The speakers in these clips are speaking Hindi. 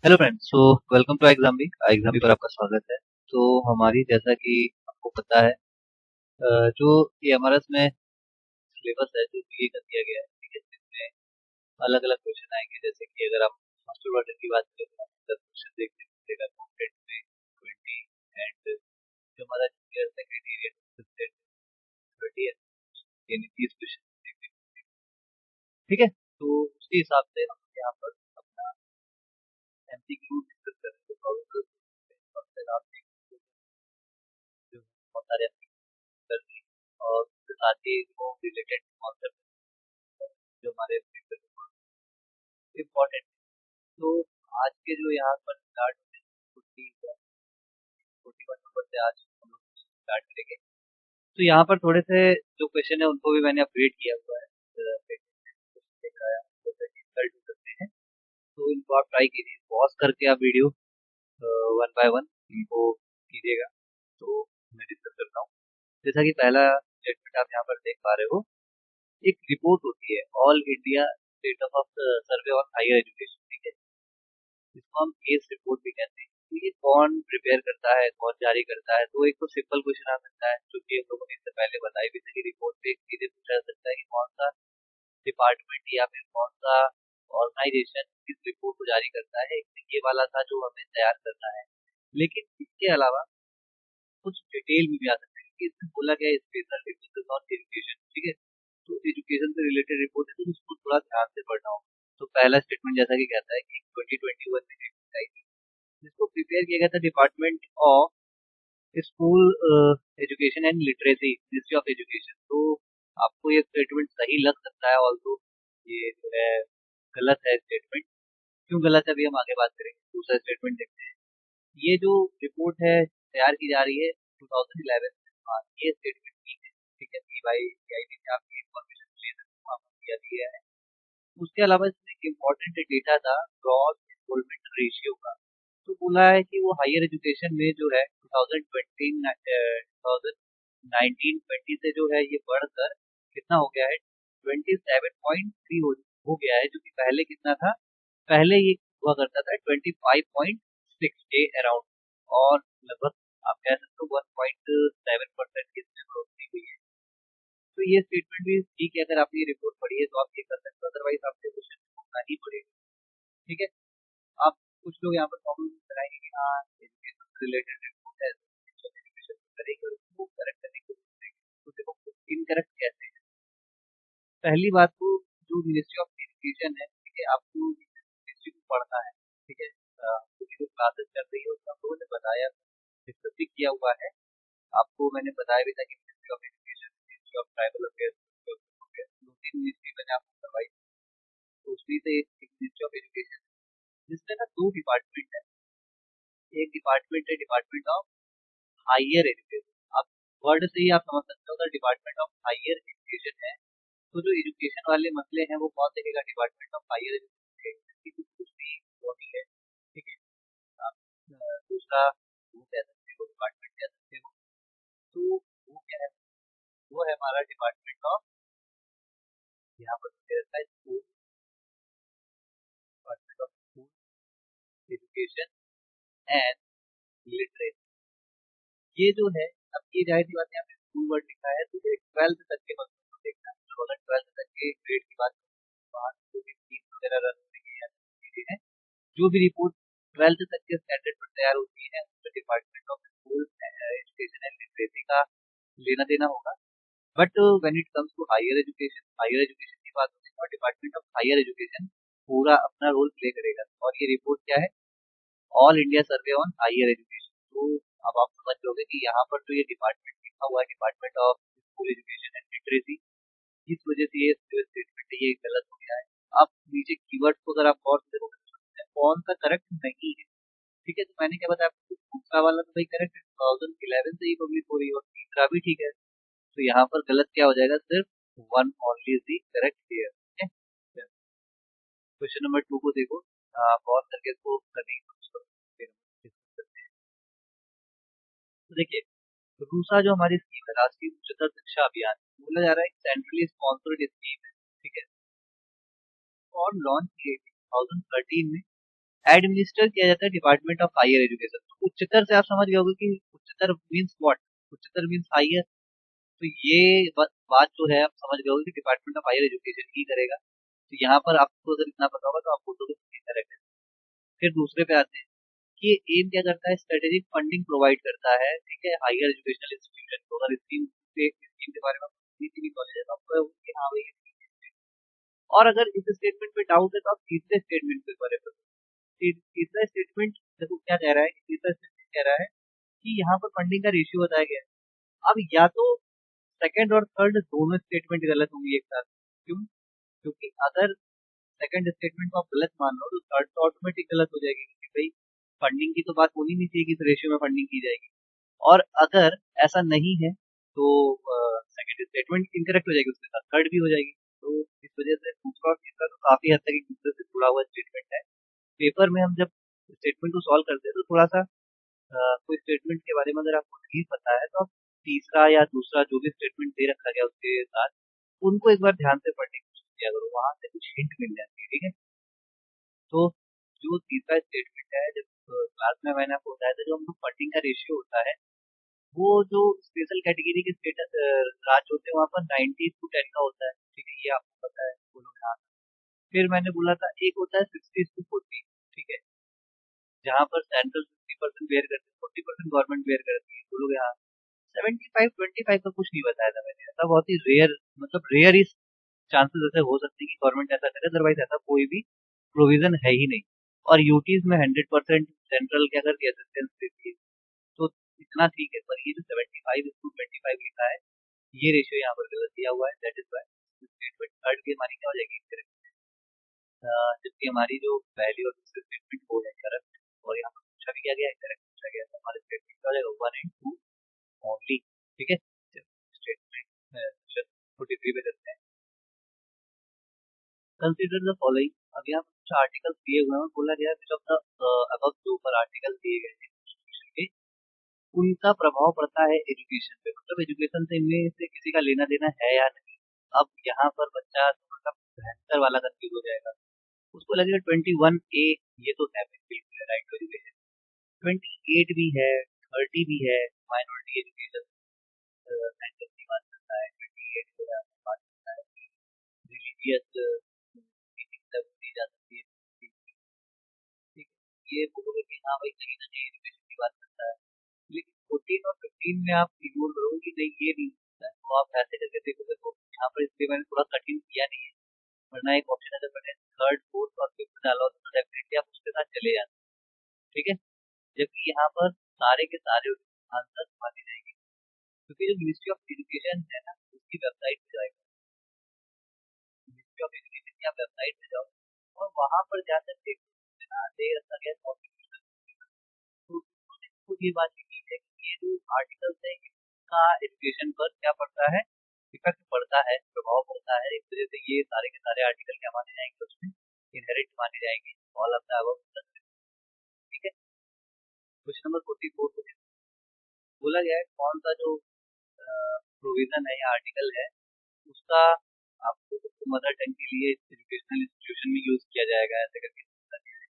Hello friends, so welcome to exam भी पर आपका स्वागत है। तो हमारी जैसा कि आपको पता है, जो ये एमआरएस में सिलेबस है जो ये कर दिया गया है, ठीक है, जिसमें अलग अलग क्वेश्चन आएंगे। जैसे कि अगर हम मास्टर वर्जन की बात करें तो हमें 10 क्वेश्चन देखने को मिलेगा, कॉन्टेंट में 20 एंड जो हमारा जूनियर सेकेंड ईयर 30 है, यानी 30 क्वेश्चन देखने को मिलेंगे। ठीक है, तो उसके हिसाब से हम यहाँ पर अपना एमसीक्यू डिस्कस करेंगे, जो बहुत सारे करनी और उसके साथ ही वो रिलेटेड कॉन्सेप्ट जो हमारे इम्पोर्टेंट है। तो आज के जो यहाँ पर स्टार्ट होते हैं 41 नंबर से आज हम लोग स्टार्ट करेंगे। तो यहाँ पर थोड़े से जो क्वेश्चन है उनको भी मैंने अपडेट किया हुआ है, कर सकते हैं। तो इनको आप ट्राई कीजिए, पॉज करके आप वीडियो वन बाय वन इनको कीजिएगा। तो मैं डिस्कस करता हूँ। जैसा कि पहला स्टेटमेंट आप यहाँ पर देख पा रहे हो, एक रिपोर्ट होती है all India status of survey on higher education, ठीक है, जिसको हम केस रिपोर्ट भी कहते हैं। तो ये कौन प्रिपेयर करता है, कौन जारी करता है? तो एक तो सिंपल क्वेश्चन आ सकता है जो कि हम लोगों ने इससे पहले बताई भी थी कि रिपोर्ट पे एक सीधे पूछा जा सकता है कि कौन सा डिपार्टमेंट या फिर कौन सा ऑर्गेनाइजेशन इस रिपोर्ट को जारी करता है। एक तो ये वाला था जो हमें तैयार करना है, लेकिन इसके अलावा कुछ डिटेल में भी आ सकते हैं कि इसमें बोला गया है स्पेशल रिपोर्ट ऑन एजुकेशन, ठीक है। तो एजुकेशन से रिलेटेड रिपोर्ट है तो उसको थोड़ा ध्यान से पढ़ना होगा। तो पहला स्टेटमेंट जैसा कि कहता है कि 2021 में रिपोर्ट आई थी, जिसको प्रिपेयर किया गया था department of school education and literacy, ministry of education. तो आपको ये स्टेटमेंट सही लग सकता है, ऑल्सो ये जो है गलत है स्टेटमेंट। क्यों गलत है अभी हम आगे बात करेंगे। दूसरा स्टेटमेंट देखते हैं। ये जो रिपोर्ट है तैयार की जा रही है 2011 में। हाँ, ये स्टेटमेंट ठीक है, ठीक है, पीवाई से आपकी इन्फॉर्मेशन ले सकते हो, आपको दिया दिया है। उसके अलावा इसमें एक इम्पोर्टेंट डेटा था ग्रॉस एनरोलमेंट रेशियो का। तो बोला है कि वो हायर एजुकेशन में जो है 2019-20 से जो है ये बढ़कर कितना हो गया है, 27.3 हो गया है, जो कि पहले कितना था, पहले ये हुआ करता था 25.6 के अराउंड। और लगभग आप कह सकते हो 1.7% की इसमें बढ़ोतरी हुई है। तो ये स्टेटमेंट भी ठीक है, अगर आपने ये रिपोर्ट पढ़ी है तो आप ये कर सकते हो, अदरवाइज आपसे क्वेश्चन होना ही पड़ेगा। ठीक है, आप कुछ लोग यहाँ पर प्रॉब्लम कराएंगे कि हाँ एजुकेशन से रिलेटेड रिपोर्ट है, एजुकेशन करेंगे और उसको करेक्ट करने की कोशिश करेंगे। तो देखो इनकरेक्ट कैसे है। पहली बात तो जो मिनिस्ट्री ऑफ एजुकेशन है, ठीक है, आपको मिनिस्ट्री को पढ़ना है, ठीक है। जो क्लासेस चल रही है उसका हम लोगों ने बताया, डिस्कस भी किया हुआ है। आपको मैंने बताया भी था कि ministry of education, ministry of tribal affairs, दो तीन मिनिस्ट्री मैंने आपको करवाई। तो उसमें से एक मिनिस्ट्री ऑफ एजुकेशन, जिसमें ना दो डिपार्टमेंट है। एक डिपार्टमेंट है डिपार्टमेंट ऑफ हायर एजुकेशन। आप वर्ड से ही आप समझ सकते हो, अगर डिपार्टमेंट ऑफ हायर एजुकेशन है तो जो एजुकेशन वाले मसले हैं वो कौन देखेगा, डिपार्टमेंट ऑफ हायर एजुकेशन। कुछ भी बॉडी है, ठीक है। आप दूसरा वो कह सकते हो, डिपार्टमेंट कह सकते हो। तो वो क्या है, वो है हमारा डिपार्टमेंट ऑफ, यहाँ पर मुझे लगता है school, department of school education and literacy. ये जो है, अब ये जाहिर सी बात है, यहाँ पे स्कूल वर्ड लिखा है तो ये 12th तक के बच्चों को देखना है। तो अगर 12th तक के ग्रेड की बात करें तो बाहर जो भी फीस वगैरह रन हो रही है या चीजें हैं, जो भी रिपोर्ट 12th तक के स्टैंडर्ड पर तैयार होती है, उसमें department of school education and literacy का लेना देना होगा। But when it comes to higher education की बात होती है और डिपार्टमेंट ऑफ हायर एजुकेशन पूरा अपना रोल प्ले करेगा। और ये रिपोर्ट क्या है, all India survey on higher education. तो अब आप समझ लोगे कि यहाँ पर जो ये डिपार्टमेंट लिखा हुआ है, department of school education and literacy, इस वजह से ये स्टेटमेंट ये गलत हो गया है। आप नीचे कीवर्ड को अगर आप गौर से देखोगे कौन सा करेक्ट नहीं है, ठीक है। तो मैंने क्या बताया आपको, दूसरा वाला तो भाई करेक्ट है, 2011 से ही पब्लिश हो रही है, और तीसरा भी ठीक है। तो यहाँ पर गलत क्या हो जाएगा, सिर्फ one only is the correct here, ठीक है। क्वेश्चन नंबर 2 को देखो, गौर करके इसको करने की कोशिश करो, फिर हम discuss करते हैं। तो देखिए, रूसा जो हमारी स्कीम है, राष्ट्रीय उच्चतर शिक्षा अभियान, बोला जा रहा है सेंट्रली स्पॉन्सर्ड स्कीम है, ठीक है, और लॉन्च की गई थी 2013 में एडमिनिस्टर किया जाता है डिपार्टमेंट ऑफ हायर एजुकेशन। तो उच्चतर से आप समझ गए होंगे कि उच्चतर मीन्स व्हाट, उच्चतर मीन्स हायर। तो ये बात जो है आप समझ गए होंगे कि डिपार्टमेंट ऑफ हायर एजुकेशन ही करेगा। तो यहाँ पर आपको अगर इतना पता होगा तो आपको तो करेक्ट है। फिर दूसरे पे आते हैं कि एम क्या करता है, स्ट्रेटेजिक फंडिंग प्रोवाइड करता है, ठीक है, हायर एजुकेशनल इंस्टीट्यूशन को। अगर स्कीम के बारे में किसी भी नॉलेज है तो आपको कि हाँ भाई ये ठीक है। और अगर इस स्टेटमेंट पे डाउट है तो आप तीसरे स्टेटमेंट पे बारे में। तीसरा स्टेटमेंट देखो क्या कह रहा है, तीसरा स्टेटमेंट कह रहा है कि यहाँ पर फंडिंग का रेशियो बताया गया है। अब या तो सेकंड और थर्ड दोनों स्टेटमेंट गलत होंगी एक साथ। क्यों? क्योंकि अगर सेकंड स्टेटमेंट को आप गलत मान लो तो थर्ड तो ऑटोमेटिक गलत हो जाएगी, क्योंकि भाई फंडिंग की तो बात होनी नहीं चाहिए कि इस रेशियो में फंडिंग की जाएगी। और अगर ऐसा नहीं है तो सेकंड स्टेटमेंट इनकरेक्ट हो जाएगी, उसके साथ थर्ड भी हो जाएगी। तो इस वजह से दूसरा और तीसरा तो काफी हद तक एक दूसरे से जुड़ा हुआ स्टेटमेंट है। पेपर में हम जब स्टेटमेंट को सॉल्व करते हैं तो थोड़ा सा कोई स्टेटमेंट के बारे में अगर आपको नहीं पता है तो आप तीसरा या दूसरा जो भी स्टेटमेंट दे रखा गया उसके साथ उनको एक बार ध्यान से पढ़ने की कोशिश किया करो, वहां से कुछ हिंट मिल जाती है, ठीक है। तो जो तीसरा स्टेटमेंट है, जब क्लास में मैंने आपको बताया था, जो हम लोग फंडिंग का रेशियो होता है वो जो स्पेशल कैटेगरी के स्टेटस राज्य होते हैं वहाँ पर 90:10 का होता है, ठीक है, ये आपको पता है, बोलो हाँ। फिर मैंने बोला था एक होता है 60:40, ठीक है, जहाँ पर सेंट्रल 50% बेयर करती है, 40% गवर्नमेंट बेयर करती है, बोलोगे हाँ। 75-25 का कुछ नहीं बताया था मैंने, ऐसा बहुत ही रेयर, मतलब रेयर ही चांसेस ऐसे हो सकते हैं कि गवर्नमेंट ऐसा करे, अदरवाइज ऐसा कोई भी प्रोविजन है ही नहीं। और यूटीज में 100% सेंट्रल क्या करके असिस्टेंस देती है। तो इतना ठीक है, पर ये जो 75:25 लिखा है ये रेशियो यहाँ पर गलत दिया हुआ है, that is why statement third की हमारी क्या हो जाएगी incorrect। जबकि हमारी जो पहली और दूसरी स्टेटमेंट वो है करेक्ट, और यहाँ पर पूछा भी क्या गया है, करेक्ट पूछा गया है, तो हमारे स्टेटमेंट क्या हो जाएगा 1 and 2 ओनली, ठीक है। स्टेटमेंट 43 पे करते हैं। Consider the following. अब यहाँ पर कुछ आर्टिकल्स दिए हुए हैं, बोला गया है which of the above जो ऊपर आर्टिकल दिए गए हैं Constitution के, उनका प्रभाव पड़ता है एजुकेशन पे, मतलब एजुकेशन से इनमें से किसी का लेना देना है या नहीं। अब यहाँ पर बच्चा थोड़ा सा भयंकर वाला कंफ्यूज हो जाएगा, उसको लगेगा 21A ये तो है बिल्कुल राइट टू एजुकेशन, 28 भी है, 30 भी है, माइनॉरिटी एजुकेशन सेंटर की बात करता है, 28 जो है बात करता है रिलीजियस टीचिंग दी जा सकती है, ठीक है। ये बोलोगे कि हाँ भाई कहीं ना कहीं एजुकेशन की बात करता है, लेकिन 14 और 15 में आप इग्नोर करोगे कि नहीं ये नहीं होता है, तो आप ऐसे करके देखोगे तो यहाँ पर इसलिए मैंने थोड़ा कठिन किया नहीं है। वरना एक ऑप्शन अगर मैंने थर्ड फोर्थ और फिफ्थ डाला होता तो डेफिनेटली आप उसके साथ चले जाते, ठीक है। जबकि यहाँ पर सारे के सारे आंसर माने जाएंगे, क्योंकि जो मिनिस्ट्री ऑफ एजुकेशन है ना उसकी वेबसाइट पे जाएगा, मिनिस्ट्री ऑफ एजुकेशन की आप वेबसाइट पे जाओ और वहां पर जाकर देखो दे रखा गया कॉन्स्टिट्यूशन। तो उन्होंने खुद ये बात की है कि ये जो आर्टिकल्स है इनका एजुकेशन पर क्या पड़ता है, इफेक्ट पड़ता है, प्रभाव पड़ता है, इस वजह से ये सारे के सारे आर्टिकल क्या माने जाएंगे उसमें इनहेरिट माने जाएंगे, ऑल ऑफ द अबव, ठीक है। क्वेश्चन नंबर 44 को बोला गया है कौन सा जो प्रोविजन है या आर्टिकल है उसका आपको मदर टंग के लिए एजुकेशनल इंस्टीट्यूशन में यूज किया जाएगा, ऐसे करके पूछा गया है।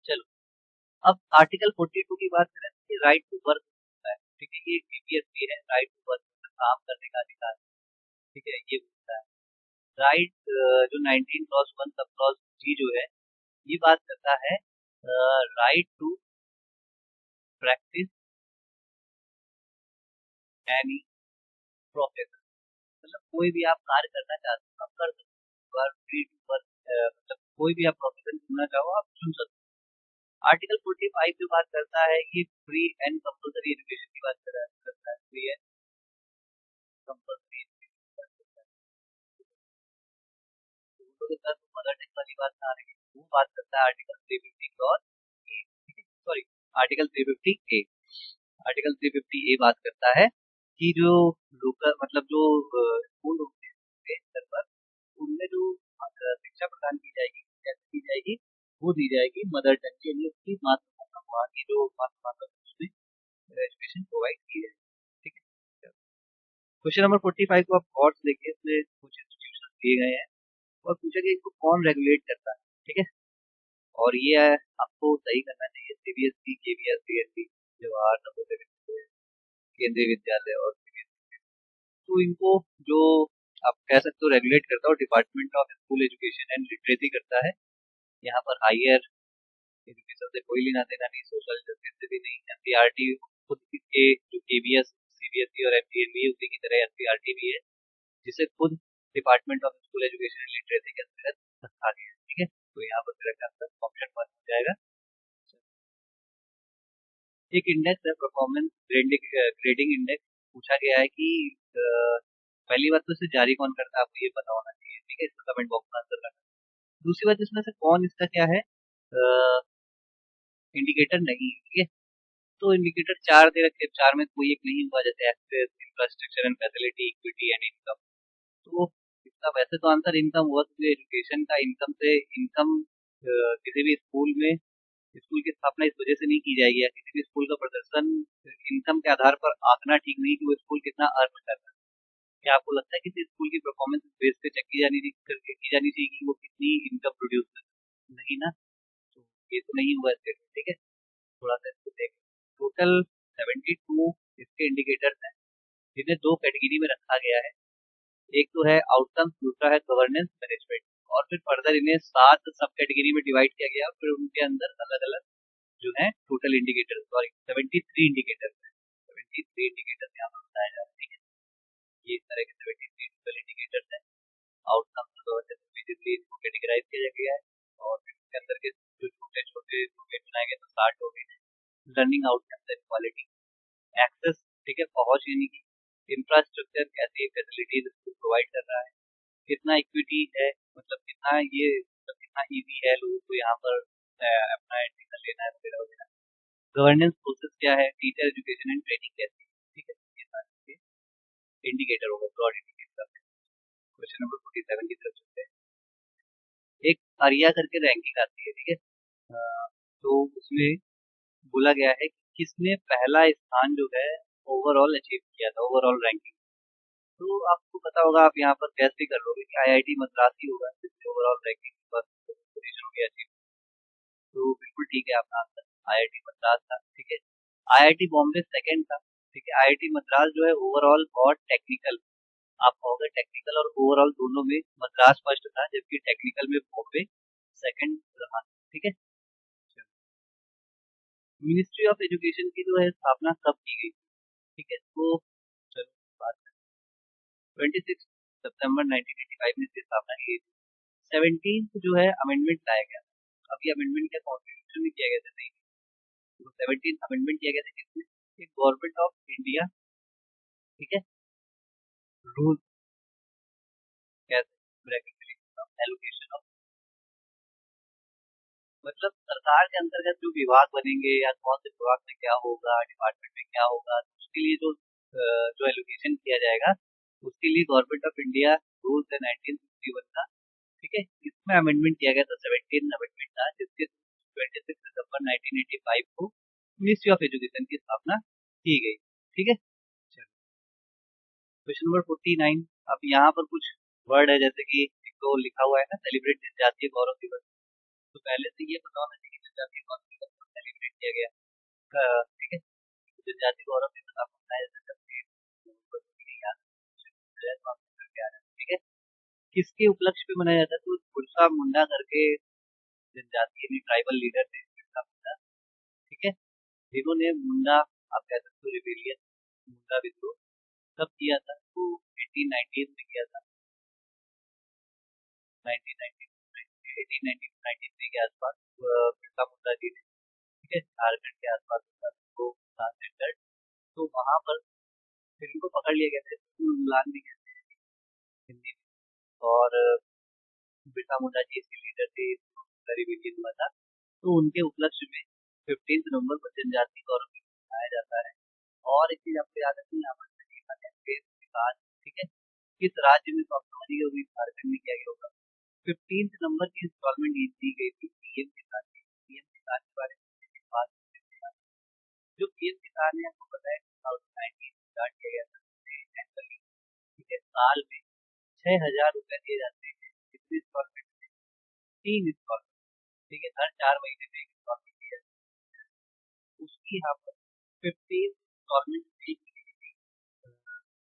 चलो अब आर्टिकल 42 की बात करें तो राइट टू वर्क होता है, ठीक है, ये बीपीएससी है, राइट टू वर्क मतलब काम करने का अधिकार, ठीक है, ये होता है। राइट जो 19 क्लॉज 1 सब क्लॉज जी जो है ये बात करता है right to practise any profession, मतलब कोई भी आप कार्य करना चाहते हो आप कर सकते हो, फ्री टू वर्क, मतलब कोई भी आप प्रोफेशन चुनना चाहो आप चुन सकते हो। आर्टिकल 45 जो बात करता है ये फ्री एंड कंपल्सरी एजुकेशन की बात करता है, फ्री एंड कंपल्सरी एजुकेशन की बात करता है। तो के साथ मदर टंग वाली बात आ रही है, वो बात करता है आर्टिकल 350 और सॉरी आर्टिकल 350 ए। आर्टिकल 350 ए बात करता है कि जो लोकल मतलब जो स्कूल होते हैं उसके स्तर पर उनमें जो शिक्षा प्रदान की जाएगी कैसे की जाएगी, वो दी जाएगी मदर टंग के लिए, उसकी मातृभाषा वहाँ की जो मातृभाषा उसमें एजुकेशन प्रोवाइड की है, ठीक है। क्वेश्चन नंबर 45 को आप गौर से देखिए, इसमें कुछ इंस्टीट्यूशन दिए गए हैं और पूछा कि इसको कौन रेगुलेट करता है, ठीक है। और ये है, आपको सही करना चाहिए CBSE, KVS, CSE, Jawahar, Navodaya Vidyalaya, केंद्रीय विद्यालय और सीबीएसई। तो इनको जो आप कह सकते हो रेगुलेट करता है department of school education and literacy करता है। यहाँ पर हायर एजुकेशन से कोई लेना देना नहीं, सोशल जस्टिस से भी नहीं। एनसीईआरटी खुद के जो केवीएस, सीबीएसई और एमटीएन उसी की तरह एनसीईआरटी भी है, जिसे खुद department of school education and literacy के अंतर्गत रखा गया है, ठीक है। तो यहाँ पर मेरा आंसर ऑप्शन 1 हो जाएगा। एक इंडेक्स है परफॉर्मेंस ग्रेडिंग इंडेक्स, पूछा गया है कि पहली बात तो इसे जारी कौन करता है, आपको ये पता होना चाहिए, ठीक है। इसको कमेंट बॉक्स में आंसर करना। दूसरी बात, इसमें से कौन इसका क्या है इंडिकेटर नहीं, ठीक है। तो इंडिकेटर 4 दे रखे, 4 में कोई एक नहीं हुआ, जैसे access, infrastructure and facility, equity and income. तो इसका वैसे तो आंसर इनकम हुआ, क्योंकि एजुकेशन का इनकम से इनकम किसी भी स्कूल में, स्कूल की स्थापना इस वजह से नहीं की जाएगी, या किसी भी स्कूल का प्रदर्शन इनकम के आधार पर आंकना ठीक नहीं कि वो स्कूल कितना अर्न कर रहा है। क्या आपको लगता है किसी स्कूल की परफॉर्मेंस बेस पे चेक की जानी चाहिए कि वो कितनी इनकम प्रोड्यूस कर रहा है? नहीं ना। तो ये तो नहीं हुआ स्टेटमेंट, ठीक है। थोड़ा सा इसको देख, टोटल 72 इसके इंडिकेटर्स हैं, जिन्हें दो कैटेगरी में रखा गया है। एक तो है आउटकम्स, दूसरा है गवर्नेंस मैनेजमेंट। और फिर फर्दर इन्हें 7 सब कैटेगरी में डिवाइड किया गया, फिर उनके अंदर अलग अलग जो है टोटल इंडिकेटर्स, सॉरी 73 इंडिकेटर्स है, 73 इंडिकेटर्स यहाँ पर बताया जा रहा है, ठीक है। ये इस तरह के 73 टोटल इंडिकेटर्स हैं। आउटकम्स गवर्नेंस बेसिकली इसको कैटेगराइज किया गया है, और फिर इसके अंदर के जो छोटे छोटे बनाए गए तो 60 हो गए। Learning outcomes and quality, access, ठीक है, पहुंच यानी कि इंफ्रास्ट्रक्चर कैसी फैसिलिटीज प्रोवाइड कर रहा है, कितना इक्विटी है, मतलब कितना ये, मतलब कितना इजी है लोगों को यहाँ पर अपना एडमिशन लेना है वगैरह वगैरह। गवर्नेंस प्रोसेस क्या है, टीचर एजुकेशन एंड ट्रेनिंग कैसी है, ठीक है। ये सारे इंडिकेटर होगा, ब्रॉड इंडिकेटर। क्वेश्चन नंबर 47 की तरफ चलते हैं। एक आरिया करके रैंकिंग आती है, ठीक है। तो उसमें बोला गया है कि किसने पहला स्थान जो है ओवरऑल अचीव किया था, ओवरऑल रैंकिंग। तो आपको पता होगा, आप यहाँ पर गैस भी कर लोगे कि आईआईटी मद्रास ही होगा जिसने ओवरऑल रैंकिंग फर्स्ट पोजीशन हो गया अचीव। तो बिल्कुल ठीक है आपका आंसर, आईआईटी मद्रास था, ठीक है। आईआईटी बॉम्बे सेकंड था, ठीक है। आईआईटी मद्रास जो है ओवरऑल और टेक्निकल, आप कहोगे टेक्निकल और ओवरऑल दोनों में मद्रास फर्स्ट था, जबकि टेक्निकल में बॉम्बे सेकंड रहा, ठीक है। मिनिस्ट्री ऑफ एजुकेशन की जो है स्थापना कब की गई, ठीक है। तो चलो बात करें, 26 सितंबर 1985 में इसकी स्थापना की गई थी। 17 जो है अमेंडमेंट लाया गया था। अब ये अमेंडमेंट क्या कॉन्स्टिट्यूशन में किया गया था? नहीं, तो 17 अमेंडमेंट किया गया था किसमें? एक गवर्नमेंट ऑफ इंडिया, ठीक है, रूल, कैसे ब्रैकेट एलोकेशन ऑफ, मतलब सरकार के अंतर्गत जो विभाग बनेंगे या कौन से विभाग में क्या होगा, डिपार्टमेंट में क्या होगा, तो उसके लिए जो एलोकेशन किया जाएगा, उसके लिए गवर्नमेंट ऑफ इंडिया रूल्स है 1961 का, ठीक है। इसमें अमेंडमेंट किया गया था, 17 अमेंडमेंट था, जिसके 26 सितंबर 1985 को मिनिस्ट्री ऑफ एजुकेशन की स्थापना की गई, ठीक है। Question number 49। अब यहाँ पर कुछ वर्ड है, जैसे कि एक तो लिखा हुआ है ना, सेलिब्रेट जनजातीय गौरव दिवस। तो पहले से ये पता होना चाहिए कि जनजातीय गौरव दिवस को सेलिब्रेट किया गया, ठीक है। जनजातीय गौरव दिवस आपको बताया जाता है, ठीक है। किसके उपलक्ष्य पे मनाया जाता है? तो बिरसा मुंडा करके जनजातीय ट्राइबल लीडर थे, बिरसा मुंडा, ठीक है, जिन्होंने मुंडा, आप कह सकते हो रिबेलियन, मुंडा विद्रोह कब किया था? तो 1890 में किया था, 1990 1893 के आसपास बिरसा मुंडा जी ने, ठीक है, झारखंड के आसपास को था सेंटर। तो वहाँ पर फिर इनको पकड़ लिया गया था, उन्मूलन भी कहते हैं हिंदी में। और बिरसा मुंडा जी इसके लीडर थे, रिबेलियन हुआ था। तो उनके उपलक्ष्य में 15 नवंबर को जनजाति गौरव दिवस मनाया जाता है। और एक चीज आपको याद रखनी है, यहाँ पर लिखा है देश विकास, ठीक है, किस राज्य में, तो आप समझिए होगी झारखंड में किया गया होगा। 15 नंबर की इंस्टॉलमेंट दी गई थी पीएम किसान की, पीएम किसान के बारे में बात करते हैं। जो पीएम किसान है, आपको पता है 2019 स्टार्ट किया गया था, ठीक है। साल में 6,000 रुपए दिए जाते हैं, कितनी 3 इंस्टॉलमेंट, ठीक है, हर 4 महीने में एक इंस्टॉलमेंट दिया जाता है। उसकी यहाँ पर 15 इंस्टॉलमेंट दी गई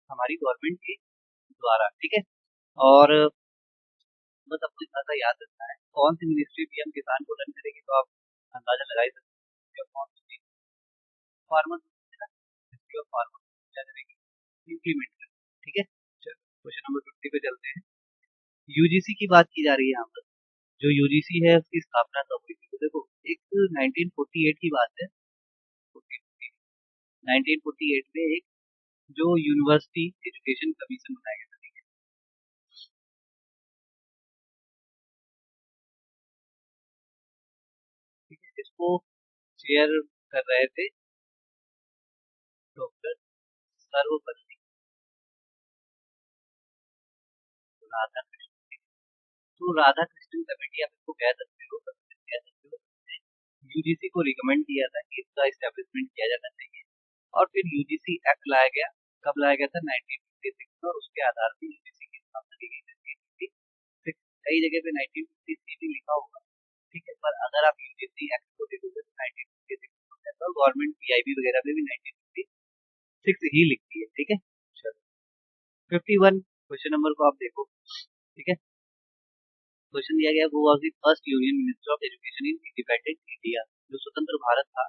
हमारी गवर्नमेंट के द्वारा, ठीक है। और बस आपको इतना सा याद रखना है, कौन सी मिनिस्ट्री पीएम किसान को रन करेगी, तो आप अंदाजा लगा ही सकते हो कौन सी फार्मर मिनिस्ट्री ऑफ फार्मर क्या करेगी, इम्प्लीमेंट करेगी, ठीक है। चलो क्वेश्चन नंबर 50 पे चलते हैं। यूजीसी की बात की जा रही है यहाँ पर। जो यूजीसी है उसकी स्थापना कब हुई थी, तो देखो एक 1948 की बात है। 1948 में एक जो यूनिवर्सिटी एजुकेशन कमीशन बनाया गया था, ठीक है, जिसको चेयर कर रहे थे डॉक्टर सर्वपल्ली राधाकृष्णन। तो राधाकृष्णन कमेटी आप इसको कह सकते हो, कह सकते हो, यूजीसी को रिकमेंड किया था कि इसका एस्टेब्लिशमेंट किया जाना चाहिए। और फिर यूजीसी एक्ट लाया गया, कब लाया गया था, 1956 में, और उसके आधार पर यूजीसी की स्थापना की गई थी। कई जगह पे 1953 भी लिखा होगा, ठीक है, पर अगर आप यूजीसी एक्ट को देखोगे तो 1956 और गवर्नमेंट पीआईबी वगैरह में भी 1956 ही लिखती है, ठीक है। चलो 51 क्वेश्चन नंबर को आप देखो, ठीक है। क्वेश्चन दिया गया, who was the first union minister of education in independent India, जो स्वतंत्र भारत था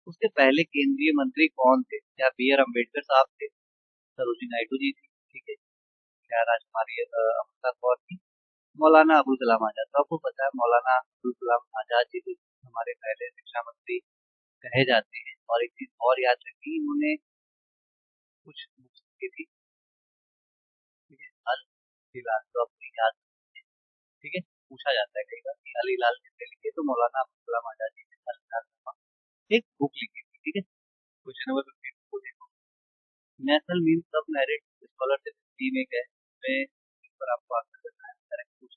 उसके पहले केंद्रीय मंत्री कौन थे, क्या बी आर अम्बेडकर साहब थे, सरोजिनी नायडू जी थी, ठीक है, क्या राजकुमारी अमृता कौर थी, मौलाना अबुल कलाम आजाद। तो आपको पता है मौलाना अबुल कलाम आजाद जी तो हमारे पहले शिक्षा मंत्री कहे जाते हैं। और एक चीज और याद रखिए, इन्होंने कुछ बुक्स लिखी थी, ठीक है, अल हिलाल, तो आपको याद रखिए, ठीक है, पूछा जाता है कई बार कि अल हिलाल किसने लिखी, तो मौलाना अबुल कलाम आजाद जी ने अल हिलाल नामक एक बुक लिखी थी, ठीक है। क्वेश्चन नंबर 52 को देखो, नेशनल मीन सब मेरिट स्कॉलरशिप स्कीम एक है, उसमें इस पर आपको आंसर करना है, करेक्ट पूछ,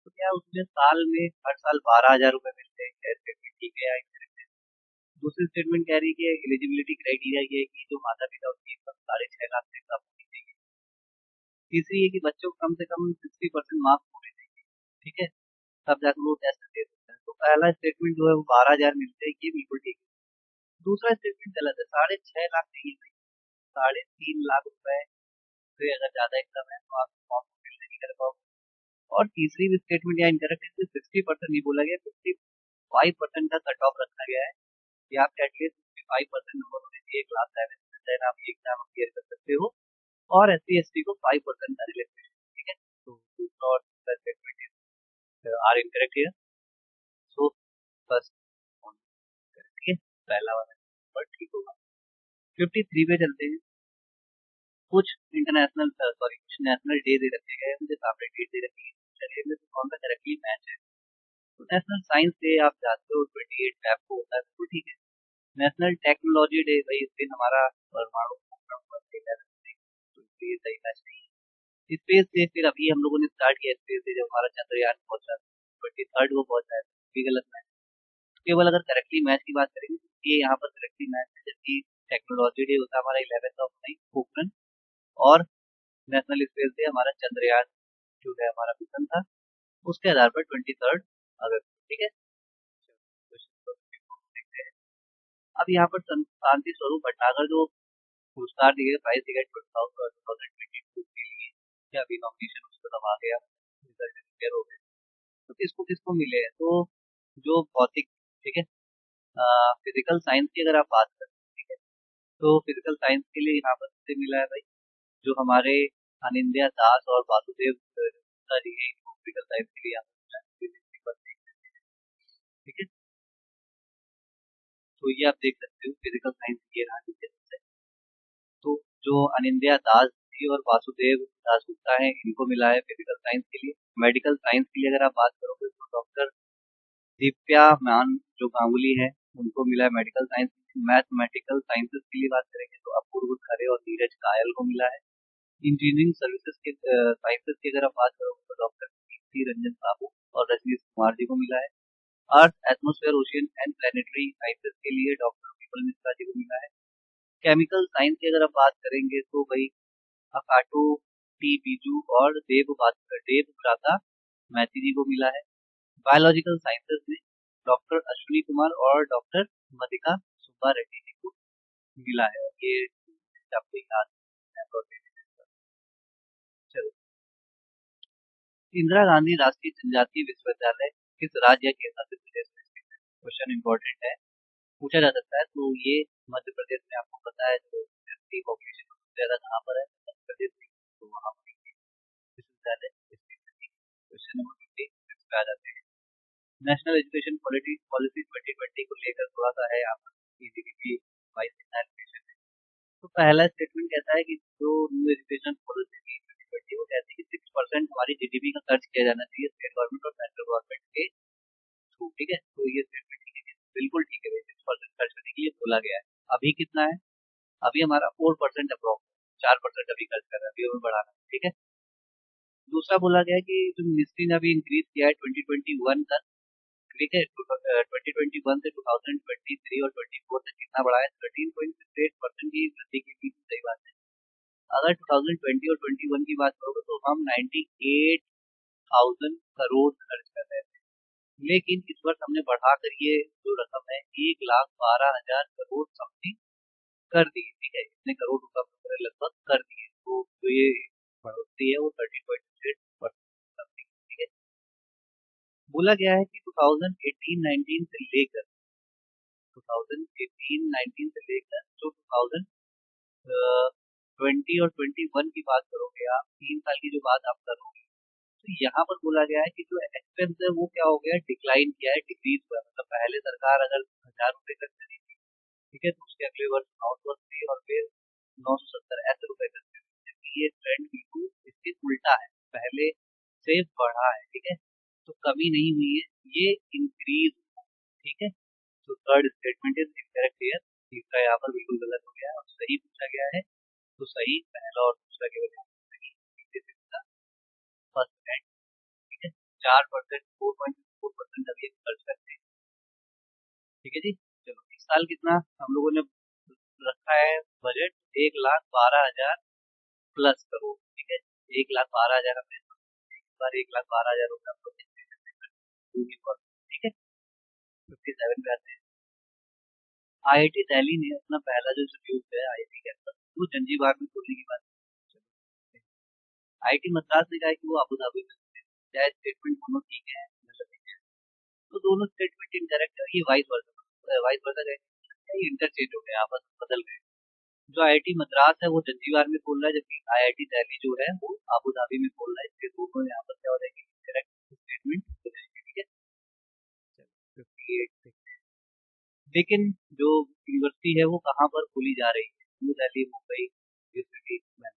तो क्या उसमें साल में हर साल 12,000 रुपए मिलते हैं, क्या स्टेटमेंट ठीक है या incorrect है? दूसरी स्टेटमेंट कह रही है कि एलिजिबिलिटी क्राइटेरिया ये है कि जो माता पिता उसकी इनकम 6.5 लाख से कम होनी चाहिए। तीसरी है कि बच्चों को कम से कम 60% मार्क्स होने चाहिए, ठीक है, तब जाकर वो टेस्ट दे सकते हैं। तो पहला स्टेटमेंट जो है वो 12,000 मिलते हैं, ये बिल्कुल ठीक है। दूसरा स्टेटमेंट गलत है, 6.5 लाख नहीं है, 3.5 लाख रुपए से अगर ज्यादा इनकम है तो आप फॉर्म फिल नहीं कर पाओगे। और तीसरी भी स्टेटमेंट यहाँ इनकरेक्ट है, 60% नहीं बोला गया, 55% का कट ऑफ रखा गया है कि आपके एटलीस्ट 55% नंबर होने चाहिए क्लास 7 में, देन आप ये एग्जाम क्लियर कर सकते हो। और एस सी एस टी को 5% का रिलैक्सेशन, ठीक है। तो दूसरा और तीसरा statement are incorrect here, so first, ठीक है, पहला वाला पर ठीक होगा। 53 पे चलते हैं। कुछ इंटरनेशनल सॉरी कुछ नेशनल डे दे रखे गए, मुझे सामने डेट दे रखी है, चलिए में तो कौन सा करेक्टली मैच है। तो नेशनल साइंस डे आप जानते हो 28 फैब को होता है, बिल्कुल ठीक है। नेशनल टेक्नोलॉजी डे, भाई इस दिन हमारा परमाणु उपक्रम पर देखा जाता है, तो इसलिए सही मैच नहीं है। स्पेस डे फिर अभी हम लोगों ने स्टार्ट किया स्पेस डे, जब हमारा चंद्रयान पहुंचा 23 को पहुंचा है, भी गलत मैच। केवल अगर करेक्टली मैच की बात करेंगे तो ये यहाँ पर करेक्टली मैच है, जबकि टेक्नोलॉजी डे होता है हमारा 11 मई पोखरण, और नेशनल स्पेस डे हमारा चंद्रयान जो है हमारा मिशन था, उसके आधार पर 23 अगस्त, ठीक है। देखते हैं। अब यहाँ पर शांति स्वरूप भटनागर जो पुरस्कार दिए प्राइज दिए 2022 के लिए, क्या अभी नॉमिनेशन उसको दब आ गया, रिजल्ट डिक्लेयर हो गए, तो किसको किसको मिले हैं, तो जो भौतिक, ठीक है, फिजिकल साइंस की अगर आप बात करें, ठीक है, तो फिजिकल साइंस के लिए यहाँ पर से मिला है भाई, जो हमारे अनिंद्या दास और वासुदेव गुप्ता जी है, फिजिकल साइंस के लिए यहाँ पर मिला है, physics पर देख सकते हैं, ठीक है। तो ये आप देख सकते हो फिजिकल साइंस की रहा है। तो जो अनिंद्या दास जी और वासुदेव दास गुप्ता है, इनको मिला है फिजिकल साइंस के लिए। मेडिकल साइंस के लिए अगर आप बात करोगे तो डॉक्टर दिव्या मान जो गांगुली है, उनको मिला है मेडिकल साइंस। मैथमेटिकल साइंसेस के लिए बात करेंगे तो अपूर्व खरे और नीरज कायल को मिला है। इंजीनियरिंग सर्विसेज के साइंसेस की अगर आप बात करोगे तो डॉक्टर कीर्ति रंजन साहू और रजनीश कुमार जी को मिला है। Earth atmosphere ocean and planetary sciences के लिए डॉक्टर विमल मिश्रा जी को मिला है। केमिकल साइंस की अगर आप बात करेंगे तो भाई अकाटो टी बीजू और देव भ्राता मैथी जी को मिला है। बायोलॉजिकल साइंसेज में डॉक्टर अश्विनी कुमार और डॉक्टर मतिका सुब्बा रेड्डी जी को मिला है। ये आपको याद है तो चलो। इंदिरा गांधी राष्ट्रीय जनजातीय विश्वविद्यालय किस राज्य के मध्य प्रदेश में स्थित है? क्वेश्चन इंपॉर्टेंट है, पूछा जा सकता है। तो ये मध्य प्रदेश में आपको पता है जो जनसंख्या पॉपुलेशन सबसे ज्यादा कहाँ पर है, मध्य प्रदेश में, तो वहाँ पर ये विश्वविद्यालय स्थित है। क्वेश्चन नंबर 20 पे आ जाते हैं। नेशनल एजुकेशन पॉलिसी 2020 को लेकर थोड़ा सा है यहाँ पर CGPP वाइस एजुकेशन है। तो पहला स्टेटमेंट कहता है कि जो न्यू एजुकेशन पॉलिसी थी 2020, वो कहती है कि 6% हमारी GDP का खर्च किया जाना चाहिए स्टेट गवर्नमेंट और सेंट्रल गवर्नमेंट के थ्रू। ठीक है, तो ये स्टेटमेंट ठीक है, बिल्कुल ठीक है भाई, 6% खर्च करने के लिए बोला गया है। अभी कितना है? अभी हमारा 4% अप्रोक्स, 4% अभी खर्च कर रहा है, अभी और बढ़ाना है, ठीक है। दूसरा बोला गया है कि जो मिनिस्ट्री ने अभी इंक्रीज किया है 2021 तक, ठीक है, 2021 से 2023 और 24 तक कितना बढ़ा है? 13.68% की वृद्धि की थी, सही बात है। अगर 2020 और 21 की बात करोगे तो हम 98,000 करोड़ खर्च कर रहे थे, लेकिन इस वर्ष हमने बढ़ाकर ये जो रकम है 1,12,000 करोड़ समथिंग कर दी, ठीक है, इतने करोड़ रुपए हमने लगभग कर दिए। तो जो ये बढ़ोतरी है वो 13.68% समथिंग, ठीक है। बोला गया है कि 2018-19 से लेकर 2018-19 से लेकर जो 2020 और 21 की बात करोगे आप, 3 साल की जो बात आप करोगे, तो यहाँ पर बोला गया है कि जो एक्सपेंस है वो क्या हो गया, डिक्लाइन किया है, डिक्रीज हुआ है। मतलब पहले सरकार अगर 1,000 रुपए खर्च करी थी, ठीक है, तो उसके अगले वर्ष 980 और फिर 970 ऐसे रुपए खर्च करी, जबकि ये ट्रेंड बिल्कुल इसके उल्टा है, पहले से बढ़ा है, ठीक है, तो कमी नहीं हुई है, ये इंक्रीज, ठीक है। तो third statement is incorrect here, तीसरा यहाँ पर बिल्कुल गलत हो गया है और सही पूछा गया है। तो सही पहला और दूसरा केवल यहाँ पर सही, फर्स्ट है, ठीक है। 4%, 4.4% अभी खर्च करते हैं, ठीक है जी। चलो इस साल कितना हम लोगों ने रखा है बजट? 1,12,000 प्लस करोड़, ठीक है, 1,12,000 हमें इस बार 1,12,000 रुपये आपको दूंगी पर, ठीक है। 57 पे आते हैं। IIT दिल्ली ने अपना पहला जो इंस्टीट्यूट है IIT कैंपस, वो जंजीबार में खोलने की बात है। IIT मद्रास ने कहा है कि वो अबू धाबी में खोले, चाहे स्टेटमेंट दोनों ठीक है, मतलब ठीक है, तो दोनों स्टेटमेंट इनकरेक्ट है, ये वाइस वर्सा गए, इंटरचेंज हो गए, आपस में बदल गए। जो IIT मद्रास है वो जंजीबार में खोल रहा है, जबकि IIT दिल्ली जो है वो अबू धाबी में खोल रहा है, इसलिए दोनों यहाँ पर क्या हो जाएंगे, इनकरेक्ट स्टेटमेंट हो जाएंगे, ठीक है। चलो 58, लेकिन जो यूनिवर्सिटी है वो कहाँ पर खोली जा रही है? New Delhi, Mumbai, gift city में।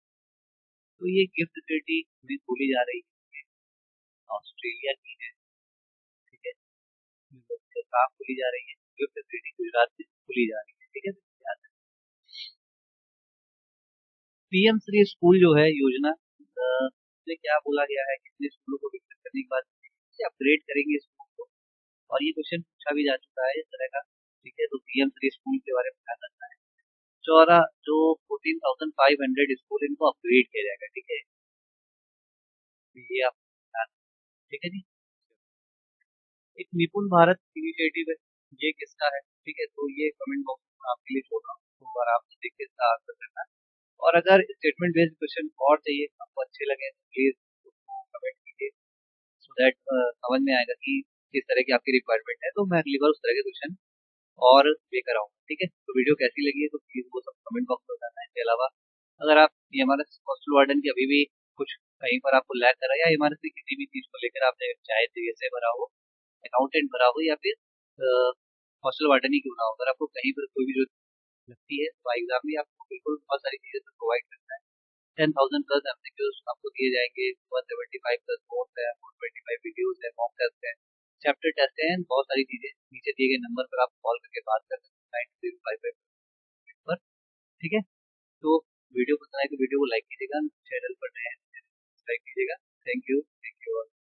तो ये गिफ्ट सिटी में खोली जा रही है, ऑस्ट्रेलिया की है, ठीक है। यूनिवर्सिटी कहाँ खोली जा रही है? गिफ्ट सिटी गुजरात में खोली जा रही है, ठीक है, याद है। PM श्री स्कूल जो है योजना, से क्या बोला गया है, कितने स्कूलों को विकसित करने के बाद अपग्रेड करेंगे स्कूल को, और ये क्वेश्चन पूछा भी जा चुका है इस तरह का, ठीक है। तो PM श्री स्कूल के बारे में क्या करना है? चौरा जो 14,500 स्कूल इनको अपग्रेड किया जाएगा, ठीक है, तो ये आप ध्यान रखना, ठीक है जी। एक निपुण भारत इनिशिएटिव है, ये किसका है? ठीक है, तो ये कमेंट बॉक्स में आपके लिए छोड़ रहा हूँ, तो आराम से देख के इसका आंसर करना है। और अगर स्टेटमेंट बेस्ड क्वेश्चन और चाहिए, आपको अच्छे लगे तो प्लीज उसको कमेंट कीजिए, सो दैट समझ में आएगा कि किस तरह की आपकी रिक्वायरमेंट है, तो मैं अगली बार उस तरह के क्वेश्चन और लेकर आऊँगा, ठीक है। तो वीडियो कैसी लगी है तो प्लीज वो सब कमेंट बॉक्स में बताना है। इसके अलावा अगर आप ये हमारे हॉस्टल वार्डन की अभी भी कुछ कहीं पर आपको लैग कर रहा है, या इमारत की किसी भी चीज को लेकर आपने चाहे सीएसए भरा हो, अकाउंटेंट भरा हो, या फिर हॉस्टल वार्डन ही क्यों ना हो, अगर आपको कहीं पर कोई भी जो लगती है तो एग्जाम भी आपको बिल्कुल बहुत सारी चीजें प्रोवाइड करता है। 10,000 प्लस एमसीक्यूज आपको दिए जाएंगे, 175 प्लस नोट्स है, 125 वीडियोस है, मॉक टेस्ट है, चैप्टर टेस्ट है, and बहुत सारी चीजें नीचे दिए गए नंबर पर आप कॉल करके बात कर सकते हैं 9355 पर, ठीक है। तो वीडियो पसंद आए तो वीडियो को लाइक कीजिएगा, चैनल पर नए हैं सब्सक्राइब कीजिएगा। Thank you.